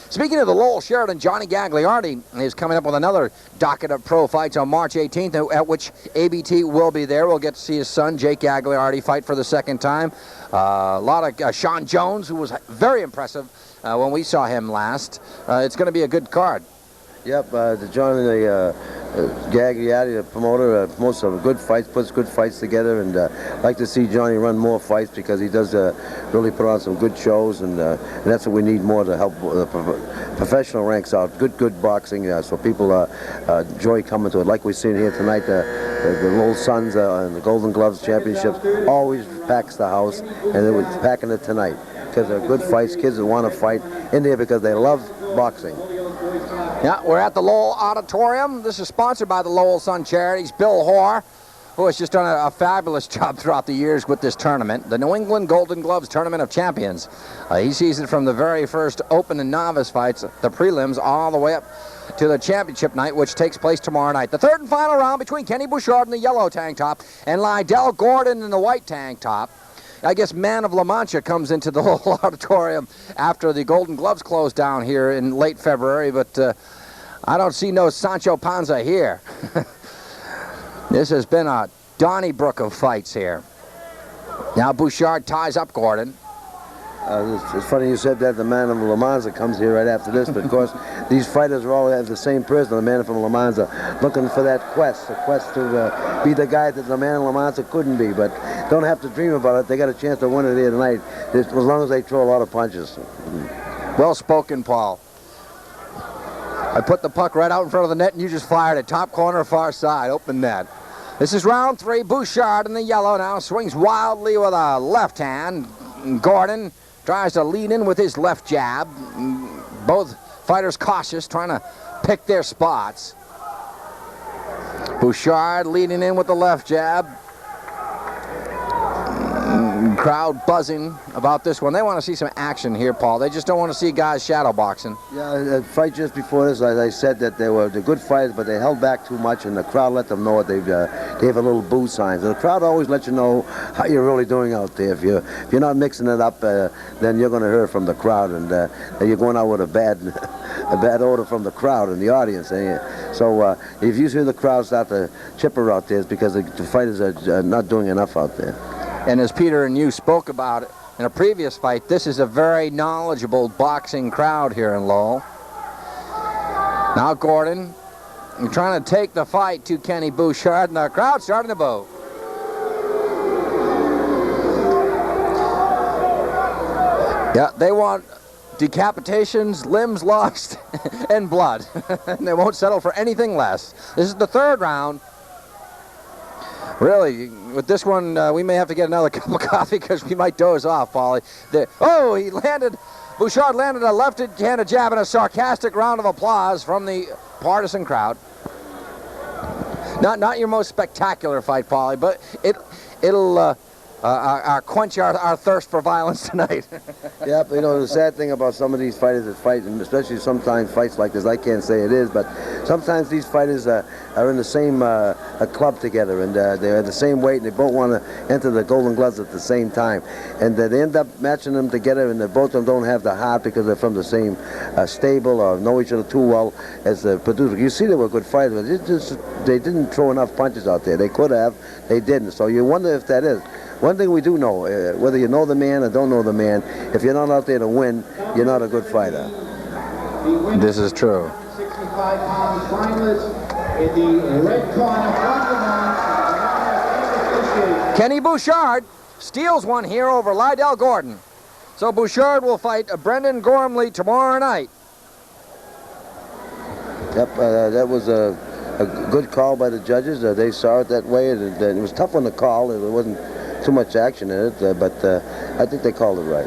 Speaking of the Lowell Sheridan, Johnny Gagliardi is coming up with another docket of pro fights on March 18th, at which ABT will be there. We'll get to see his son, Jake Gagliardi, fight for the second time. A lot of Sean Jones, who was very impressive when we saw him last. It's going to be a good card. Yep, Johnny Gagliardi, the promoter, promotes some good fights, puts good fights together, and I'd like to see Johnny run more fights because he does really put on some good shows, and that's what we need more to help the professional ranks out. Good boxing, so people enjoy coming to it. Like we've seen here tonight, the Lowell Sons and the Golden Gloves Championships always packs the house, and they were packing it tonight because they're good fights. Kids that want to fight in there because they love boxing. Yeah, we're at the Lowell Auditorium. This is sponsored by the Lowell Sun Charities. Bill Hoare, who has just done a fabulous job throughout the years with this tournament, the New England Golden Gloves Tournament of Champions. He sees it from the very first open and novice fights, the prelims, all the way up to the championship night, which takes place tomorrow night. The third and final round between Kenny Bouchard in the yellow tank top and Lydell Gordon in the white tank top. I guess Man of La Mancha comes into the Lowell Auditorium after the Golden Gloves closed down here in late February, but I don't see no Sancho Panza here. This has been a Donnybrook of fights here. Now Bouchard ties up Gordon. It's funny you said that. The Man of La Mancha comes here right after this, but of course these fighters are all have the same person, the Man from La Mancha, looking for that quest, to be the guy that the Man of La Mancha couldn't be, but don't have to dream about it. They got a chance to win it here tonight, as long as they throw a lot of punches. Well spoken, Paul. I put the puck right out in front of the net, and you just fired it. Top corner, far side, open net. This is round three. Bouchard in the yellow now swings wildly with a left hand. Gordon tries to lead in with his left jab. Both fighters cautious, trying to pick their spots. Bouchard leading in with the left jab. Crowd buzzing about this one. They want to see some action here, Paul. They just don't want to see guys shadow boxing. Yeah, the fight just before this, I said that they were the good fighters, but they held back too much, and the crowd let them know it. They gave a little boo signs. And the crowd always let you know how you're really doing out there. If you're not mixing it up, then you're going to hear from the crowd, and you're going out with a bad odor from the crowd and the audience. So if you see the crowd start to chipper out there, it's because the fighters are not doing enough out there. And as Peter and you spoke about it in a previous fight, this is a very knowledgeable boxing crowd here in Lowell. Now Gordon trying to take the fight to Kenny Bouchard, and the crowd starting to boo. Yeah, they want decapitations, limbs lost, and blood. And they won't settle for anything less. This is the third round. Really, with this one, we may have to get another cup of coffee because we might doze off, Paulie. Bouchard landed a left-handed jab and a sarcastic round of applause from the partisan crowd. Not your most spectacular fight, Paulie, but it'll quench our thirst for violence tonight. Yep, the sad thing about some of these fighters that fight, and especially sometimes fights like this, I can't say it is, but sometimes these fighters are in the same club together, and they're the same weight, and they both want to enter the Golden Gloves at the same time. And they end up matching them together, and both of them don't have the heart because they're from the same stable or know each other too well as the producer. You see they were good fighters, but they didn't throw enough punches out there. They could have, they didn't. So you wonder if that is. One thing we do know, whether you know the man or don't know the man, if you're not out there to win, you're not a good fighter. This is true. 65-pound finalist in the red corner. Kenny Bouchard steals one here over Lydell Gordon. So Bouchard will fight Brendan Gormley tomorrow night. Yep, that was a good call by the judges. They saw it that way. It was tough on the call. There wasn't too much action in it, but I think they called it right.